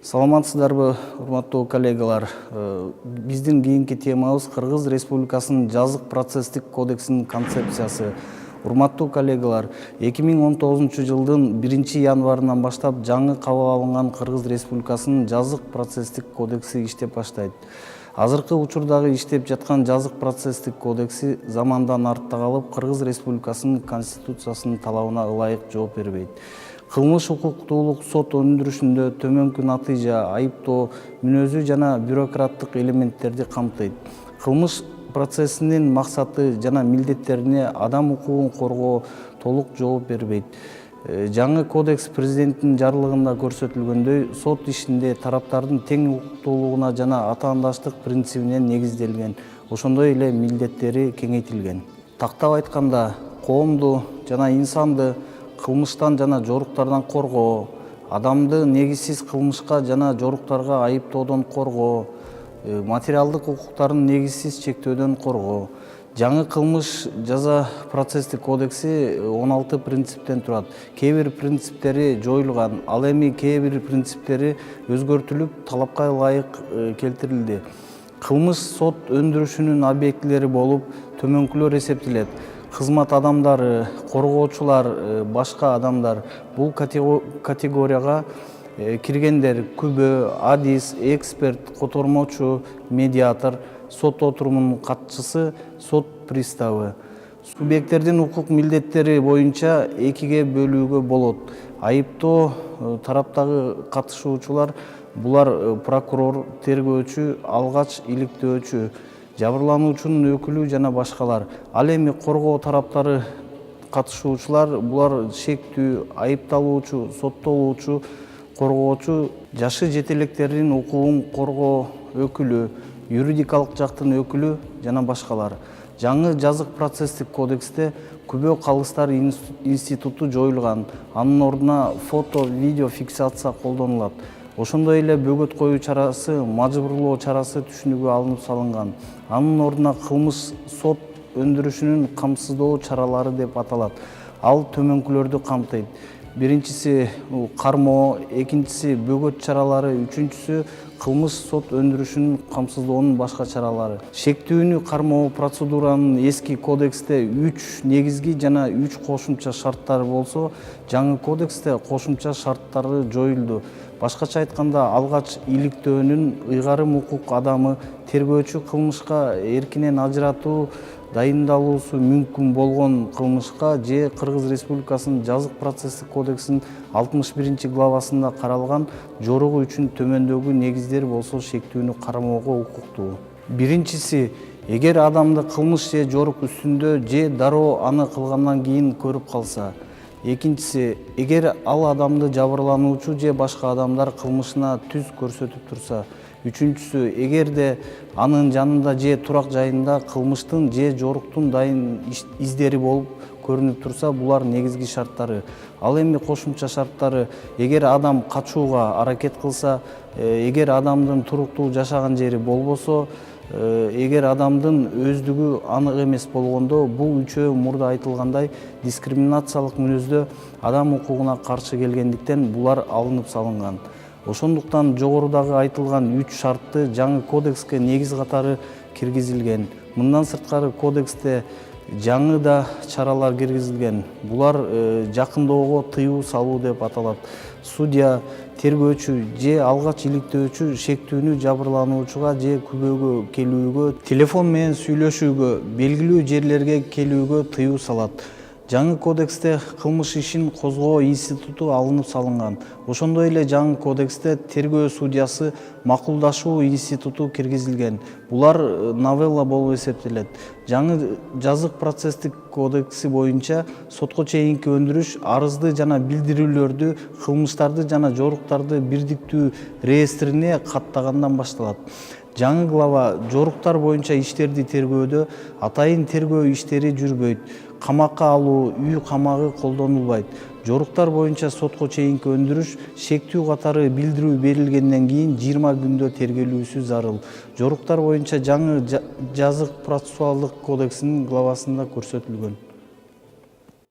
Саламатсыздарбы, урматтуу коллегалар. Биздин кийинки темабыз Кыргыз Республикасынын жазык процесстик кодексинин концепциясы. Урматтуу коллегалар, 2019 жылдын 1-январынан баштап жаңы кабыл алынган Кыргыз Республикасынын жазык процесстик кодекси иштеп баштайт. Азыркы учурдагы иштеп жаткан жазык процесстик кодекси замандан артта калып, Кыргыз Республикасынын конституциясынын талабына ылайык жооп бербейт. Кылмыш укуктуулук сот өндүрүшүндө төмөнкү натыйжа, айыптоо, мүнөзү жана бюрократтык элементтерди камтыйт. Кылмыш процессинин максаты жана милдеттерине адам укугун коргоо толук жооп бербейт. Жаңы кодекс президенттин жарлыгында көрсөтүлгөндөй, сот ишинде тараптардын тең укуктуулугуна жана атаандаштык принцибине негизделген, ошондой эле милдеттери кеңейтилген. Тактап айтканда, коомду жана инсанды кылмыштан жана жоруктардан коргоо, адамды негизсиз кылмышка жана жоруктарга айыптоодон коргоо, материалдык укуктарын негизсиз чектөөдөн коргоо. Жаңы кылмыш жаза процесстик кодекси 16 принциптен турат. Кээ бир принциптери жоюлган, ал эми кээ бир принциптери өзгөртүлүп, талапка ылайык келтирилди. Кылмыш сот өндүрүшүнүн объектилери болуп, төмөнкүлөр эсептелет. Кызмат адамдары, коргоочулар, башка адамдар. Бул категорияга киргендер күбө, адис, эксперт, котормочу, медиатор, сот отурумунун катчысы, сот приставы. Субъекттердин укук милдеттери боюнча экиге бөлүүгө болот. Айыптоо тараптагы катышуучулар, булар прокурор, тергөөчү, алгач иликтөөчү, жабырлануучунун өкүлү жана башкалар. Ал эми коргоо тараптары катышуучулар, булар шектүү, айыпталуучу, соттолуучу, коргоочу, жашы жете электердин укугун коргоо өкүлү, юридикалык жактын өкүлү жана башкалар. Жаңы жазык процесстик кодексте күбө калыстар институту жоюлган. Анын ордуна фото, видео фиксация колдонулат. Ошондой эле бөгөт коюу чарасы, мажбурлоо чарасы түшүнүгү алынып салынган. Анын ордуна кылмыш сот өндүрүшүнүн камсыздоо чаралары деп аталат. Ал төмөнкүлөрдү камтыйт. Биринчиси кармоо, экинчиси бөгөт чаралары, үчүнчүсү кылмыш сот өндүрүшүнүн камсыздоонун башка чаралары. Шектүүнү кармоо процедуранын эски кодексте 3 негизги жана 3 кошумча шарттары болсо, жаңы кодексте кошумча шарттары жоюлду. Башкача айтканда, алгач иликтөөнүн ыйгарым укук адамы, тергөөчү кылмышка эркинен ажыратуу дайындалуусу мүмкүн болгон кылмышка же Кыргыз Республикасынын жазык процесстик кодексинин 61-главасында каралган жоругу үчүн төмөндөгү негиздер болсо шектүүнү кармоого укуктуу. Биринчиси, эгер адамды кылмыш же жорук үстүндө же дароо аны кылгандан кийин көрүп калса. Экинчиси, эгер ал адамды жабырлануучу же башка адамдар кылмышына түз көрсөтүп турса. Үчүнчүсү, эгерде анын жанында же турак жайында кылмыштын же жоруктун дайын издери болуп көрүнүп турса, булар негизги шарттары. Ал эми кошумча шарттары: эгер адам качууга аракет кылса, эгер адамдын туруктуу жашаган жери болбосо, эгер адамдын өздүгү анык эмес болгондо, бул үчөө мурда айтылгандай дискриминациялык мүнөздө адам укугуна каршы келгендиктен булар алынып салынган. Ошондуктан жогорудагы айтылган 3 шартты жаңы кодекске негиз катары киргизилген. Мындан сырткары кодексте жаңы да чаралар киргизилген. Булар жакындоого тыюу салуу деп аталат. Судья, тергөөчү же алгач иликтөөчү шектүүнү жабырлануучуга же күбөгө келүүгө, телефон менен сүйлөшүүгө, белгилүү жерлерге келүүгө тыюу салат. Жаңы кодексте кылмыш ишин козгоо институту алынып салынган. Ошондой эле жаңы кодексте тергөө судьясы макулдашуу институту киргизилген. Булар новелла болуп эсептелет. Жаңы жазык процесстик кодекси боюнча сотко чейинки өндүрүш арызды жана билдирүүлөрдү, кылмыштарды жана жоруктарды бирдиктүү реестрине каттагандан башталат. Жаңы глава жоруктар боюнча иштерди тергөөдө атайын тергөө иштери жүрбөйт. Камакка алуу, үй камагы колдонулбайт. Жоруктар боюнча сотко чейинки өндүрүш шектүү катары билдирүү берилгенден кийин 20 күндө тергелүүсү зарыл. Жоруктар боюнча жаңы жазык процессуалдык кодексинин главасында көрсөтүлгөн.